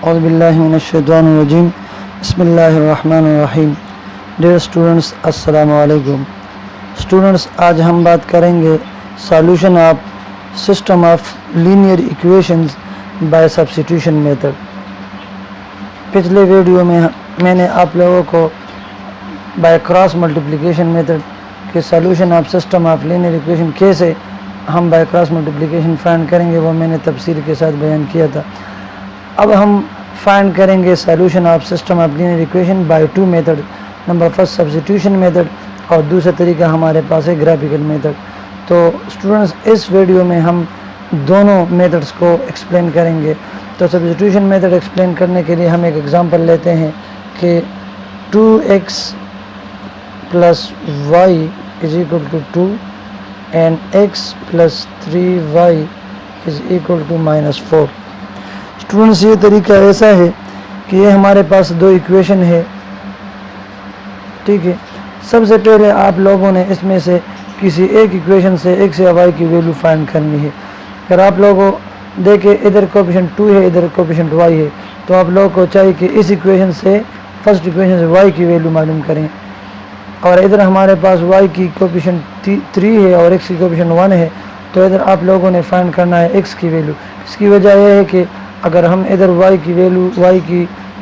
औज़ुबिल्लाहिमिनश्शैतानिर्रजीम बिस्मिल्लाहिर्रहमानिर्रहीम। Dear students, अस्सलाम वालेकुम। स्टूडेंट्स, आज हम बात करेंगे solution of system of linear equations bye substitution method. पिछले वीडियो में मैंने आप लोगों को बाय क्रॉस मल्टीप्लिकेशन मेथड के solution of system of linear equation कैसे हम बाय क्रॉस मल्टीप्लिकेशन फाइंड करेंगे वो मैंने तफसील के साथ बयान किया था। अब हम फाइंड करेंगे solution of system of linear equation by two method. Number first substitution method और दूसरा तरीका हमारे पास है ग्राफिकल मेथड। तो स्टूडेंट्स, इस वीडियो में हम दोनों मेथड्स को एक्सप्लेन करेंगे। तो सब्स्टिट्यूशन मेथड एक्सप्लेन करने के लिए हम एक एग्जांपल लेते हैं कि 2x plus y is equal to 2 and x plus 3y is equal to -4। Students, ये तरीका ऐसा है कि ये हमारे पास दो इक्वेशन है, ठीक है। सबसे पहले आप लोगों ने इसमें से किसी एक इक्वेशन से x या y की वैल्यू फाइंड करनी है। अगर आप लोगों देखें इधर कोएफिशिएंट 2 है, इधर कोएफिशिएंट y है, तो आप लोगों को चाहिए कि इस इक्वेशन से फर्स्ट इक्वेशन से y की वैल्यू मालूम करें। और इधर हमारे पास y की कोएफिशिएंट 3 है और x की कोएफिशिएंट 1 है, तो इधर आप लोगों ने फाइंड करना है x की वैल्यू। इसकी वजह यह है कि अगर हम इधर y की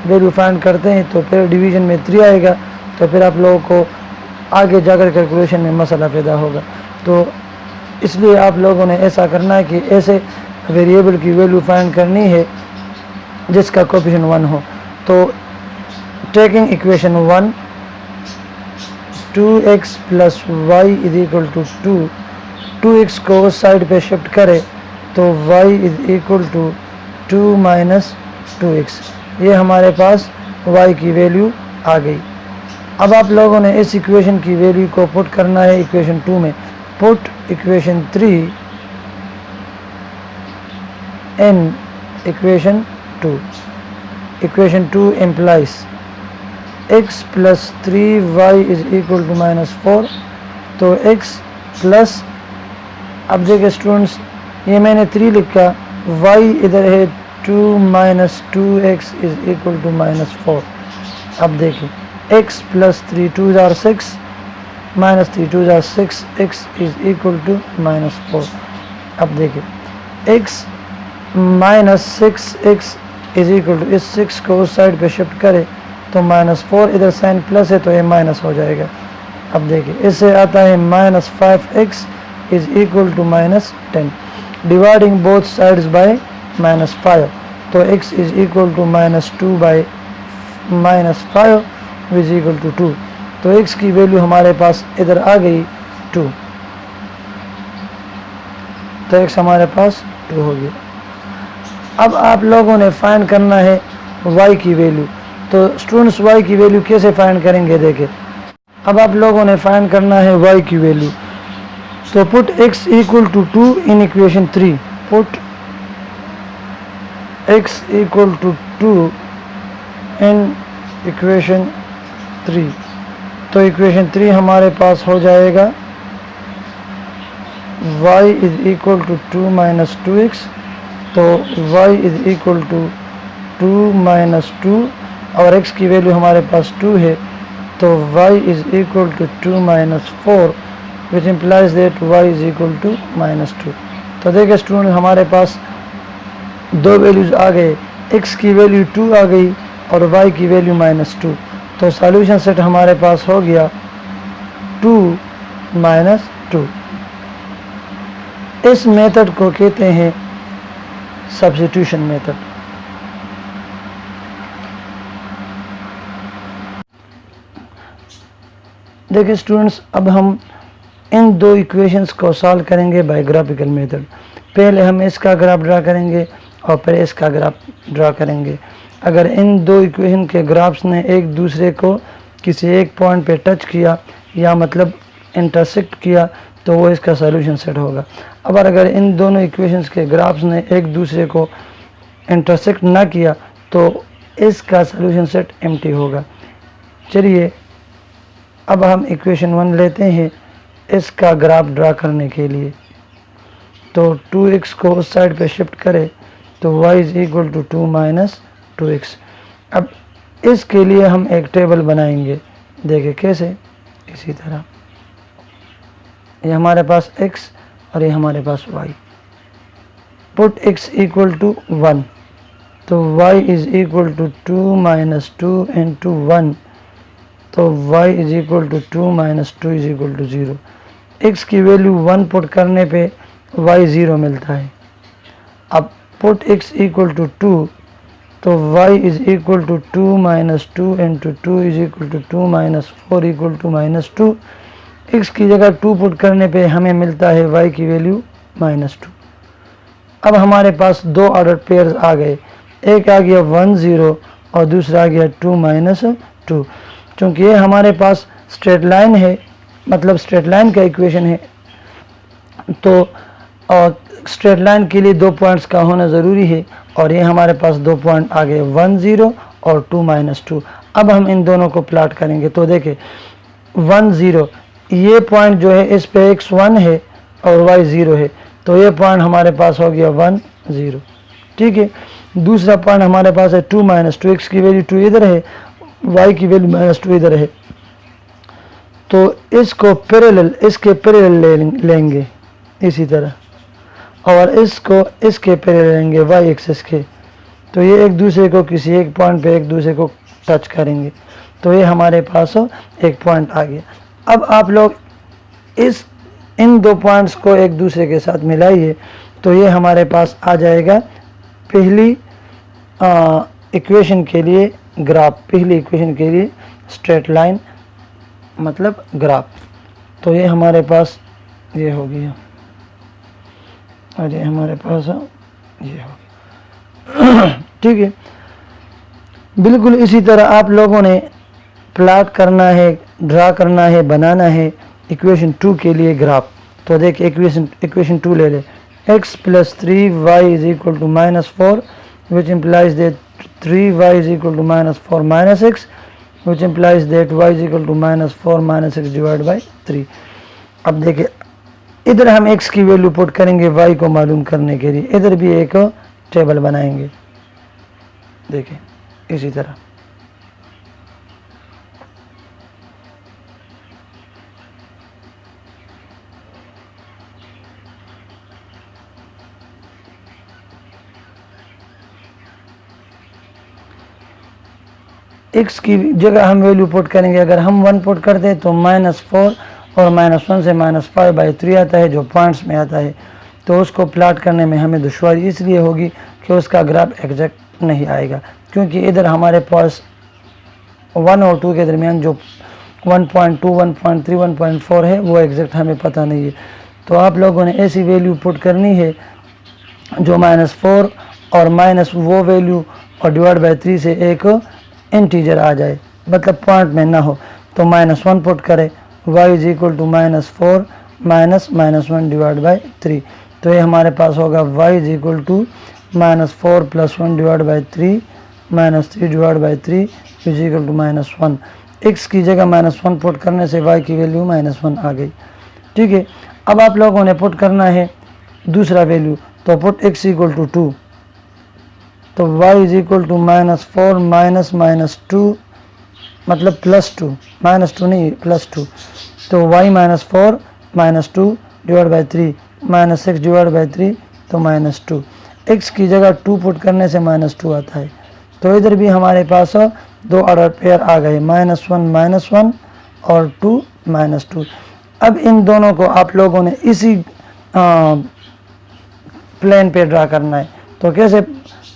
वैल्यू फाइंड करते हैं तो फिर डिवीजन में 3 आएगा, तो फिर आप लोगों को आगे जाकर कैलकुलेशन में मसला पैदा होगा। तो इसलिए आप लोगों ने ऐसा करना है कि ऐसे वेरिएबल की वैल्यू फाइंड करनी है जिसका कोएफिशिएंट 1 हो। तो taking equation 1, 2x plus y is equal to 2, 2x को उस साइड पे शिफ्ट करें तो y is equal to 2 minus 2x। ये हमारे पास y की वैल्यू आ गई। अब आप लोगों ने इस इक्वेशन की वैल्यू को पुट करना है इक्वेशन 2 में। Put equation 3 in equation 2। Equation 2 implies x plus 3y is equal to -4। तो x प्लस, अब देखिए स्टूडेंट्स, ये मैंने 3 लिखा, y इधर है 2 minus 2x is equal to -4। अब देखिए x plus 3 2 or 6 minus 3 2 or 6, x is equal to -4। अब देखिए x minus 6x is equal to, इस 6 को उस साइड पे शिफ्ट करें तो -4, इधर साइन प्लस है तो ये माइनस हो जाएगा। अब देखिए इससे आता है -5x is equal to -10। Dividing both sides by -5, तो x is equal to -2 by -5 is equal to 2। तो x की वैल्यू हमारे पास इधर आ गई 2, तो x हमारे पास 2 हो गया। अब आप लोगों ने फाइंड करना है y की वैल्यू। तो स्टूडेंट्स, y की वैल्यू कैसे फाइंड करेंगे देखें। अब आप लोगों ने फाइंड करना है y की वैल्यू। तो put x equal to 2 in equation 3। Put x equal to 2 in equation 3। तो इक्वेशन 3 हमारे पास हो जाएगा y is equal to 2 minus 2x। तो y is equal to 2 minus 2 और x की वैल्यू हमारे पास 2 है, तो y is equal to 2 minus 4 which implies that y is equal to -2। तो देखिए स्टूडेंट, हमारे पास दो वैल्यूज आ गए, x की वैल्यू 2 आ गई और y की वैल्यू -2। तो सॉल्यूशन सेट हमारे पास हो गया 2 माइनस 2। इस मेथड को कहते हैं सब्स्टिट्यूशन मेथड। देखिए स्टूडेंट्स, अब हम इन दो इक्वेशंस को सॉल्व करेंगे बाय ग्राफिकल मेथड। पहले हम इसका ग्राफ ड्रा करेंगे और फिर इसका ग्राफ ड्रा करेंगे। अगर इन दो इक्वेशन के ग्राफ्स ने एक दूसरे को किसी एक पॉइंट पे टच किया या मतलब इंटरसेक्ट किया तो वो इसका सॉल्यूशन सेट होगा। अब अगर इन दोनों इक्वेशंस के ग्राफ्स ने एक दूसरे को इंटरसेक्ट ना किया तो इसका सॉल्यूशन सेट एम्प्टी होगा। चलिए अब हम इक्वेशन 1 लेते हैं इसका ग्राफ ड्रा करने के लिए। तो 2x को उस साइड पे शिफ्ट करें तो y is equal to 2 minus 2x। अब इसके लिए हम एक टेबल बनाएंगे, देखिए कैसे, इसी तरह ये हमारे पास x और ये हमारे पास y। Put x equal to 1, तो y is equal to 2 minus 2 into 1, तो y is equal to 2 minus 2 is equal to 0। x की वैल्यू 1 पुट करने पे y 0 मिलता है। अब पुट x इक्वल टू 2, तो y is equal to 2 minus 2 into 2 is equal to 2 minus 4 equal to minus 2। x की जगह 2 पुट करने पे हमें मिलता है y की वैल्यू माइनस 2। अब हमारे पास दो ऑर्डर पेयर्स आ गए, एक आ गया 1 0 और दूसरा आ गया 2 माइनस 2। चूँकि ये हमारे पास स्ट्रेट लाइन है, मतलब स्ट्रेट लाइन का इक्वेशन है, तो और स्ट्रेट लाइन के लिए 2 पॉइंट्स का होना ज़रूरी है, और ये हमारे पास 2 पॉइंट आ गए 1 0 और 2 माइनस 2। अब हम इन दोनों को प्लॉट करेंगे, तो देखिए 1 0, ये पॉइंट जो है इस पे x 1 है और y 0 है, तो ये पॉइंट हमारे पास हो गया 1 0, ठीक है। दूसरा पॉइंट हमारे पास है 2 माइनस 2, x की वैल्यू 2 इधर है, y की वैल्यू माइनस 2 इधर है, तो इसको पैरेलल, इसके पैरेलल लेंगे इसी तरह, और इसको इसके पैरेलल लेंगे y एक्सिस के, तो ये एक दूसरे को किसी एक पॉइंट पे एक दूसरे को टच करेंगे, तो ये हमारे पास एक पॉइंट आ गया। अब आप लोग इन 2 पॉइंट्स को एक दूसरे के साथ मिलाइए, तो ये हमारे पास आ जाएगा पहली इक्वेशन के लिए ग्राफ, पहली इक्वेशन के लिए स्ट्रेट लाइन मतलब ग्राफ, तो ये हमारे पास ये हो गया, और ये हमारे पास ये हो गया, ठीक है। बिल्कुल इसी तरह आप लोगों ने प्लॉट करना है, ड्रा करना है, बनाना है इक्वेशन 2 के लिए ग्राफ। तो देखिए इक्वेशन 2 ले ले, x plus 3y is equal to minus 4 which implies that 3y is equal to minus 4 minus x which implies that y is equal to minus 4 minus x divide by 3। अब देखिए इधर हम x की value put करेंगे y को मालूम करने के लिए, इधर भी एक टेबल बनाएंगे, देखिए इसी तरह। x की जगह हम वैल्यू पुट करेंगे, अगर हम 1 पुट करते हैं तो -4 और -1 से -5/3 आता है, जो पॉइंट्स में आता है, तो उसको प्लॉट करने में हमें दुश्वारी इसलिए होगी कि उसका ग्राफ एग्जैक्ट नहीं आएगा, क्योंकि इधर हमारे पास 1 और 2 के दरमियान जो 1.2 1.3 1.4 है वो एग्जैक्ट हमें पता नहीं है। तो आप लोगों ने ऐसी वैल्यू पुट करनी है जो -4 और माइनस वो वैल्यू और डिवाइड बाई 3 से एक इंटीजर आ जाए, मतलब पॉइंट में ना हो, तो -1 पुट करें, y is equal to -4 minus -1 divide by 3, तो ये हमारे पास होगा y is equal to -4 + 1 divide by 3 -3 divide by 3 is equal to -1। x की जगह -1 पुट करने से y की वैल्यू -1 आ गई, ठीक है। अब आप लोगों ने पुट करना है दूसरा वैल्यू, तो पुट x इक्वल टू 2, तो y is equal to -4 minus 2 मतलब +2, -2 नहीं +2, तो y -4 -2 divide by 3 -6 divide by 3 तो -2। x की जगह 2 पुट करने से -2 आता है, तो इधर भी हमारे पास 2 ऑर्डर पेयर आ गए, -1 और 2 -2। अब इन दोनों को आप लोगों ने इसी प्लेन पे ड्रा करना है, तो कैसे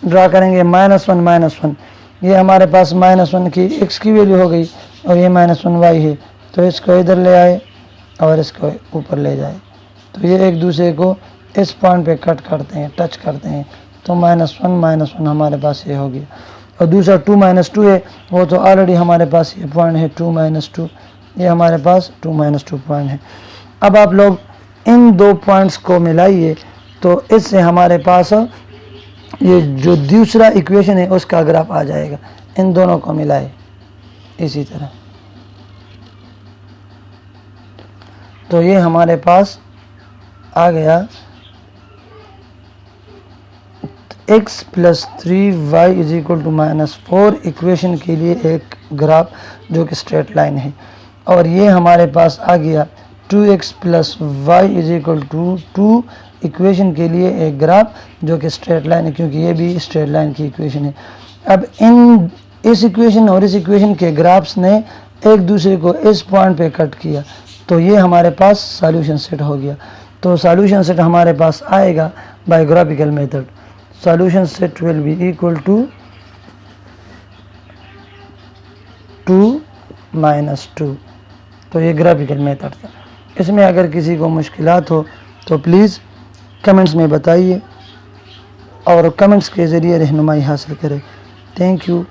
ड्रा करेंगे, -1 ये हमारे पास -1 की x की वैल्यू हो गई और ये -1 y है, तो इसको इधर ले आए और इसको ऊपर ले जाए, तो ये एक दूसरे को इस पॉइंट पे कट करते हैं, टच करते हैं, तो -1 हमारे पास ये हो गया। और दूसरा 2 -2 है, वो तो ऑलरेडी हमारे पास ये पॉइंट है 2 -2, ये हमारे पास 2 -2 पॉइंट है। अब आप लोग इन 2 पॉइंट्स को मिलाइए, तो इससे हमारे पास ये जो दूसरा इक्वेशन है उसका ग्राफ आ जाएगा। इन दोनों को मिलाए इसी तरह, तो ये हमारे पास आ गया। x plus 3y is equal to -4 equation के लिए एक ग्राफ जो कि स्ट्रेट लाइन है, और ये हमारे पास आ गया 2x plus y is equal to 2 equation के लिए एक ग्राफ जो कि स्ट्रेट लाइन है, क्योंकि ये भी स्ट्रेट लाइन की इक्वेशन है। अब इस इक्वेशन और इस इक्वेशन के ग्राफ्स ने एक दूसरे को इस पॉइंट पे कट किया, तो ये हमारे पास सॉल्यूशन सेट हो गया। तो सॉल्यूशन सेट हमारे पास आएगा by graphical method. Solution set will be equal to 2 - 2। तो ये ग्राफिकल मेथड था। इसमें अगर किसी को मुश्किलात हो तो प्लीज़ कमेंट्स में बताइए और कमेंट्स के ज़रिए रहनुमाई हासिल करें। Thank you.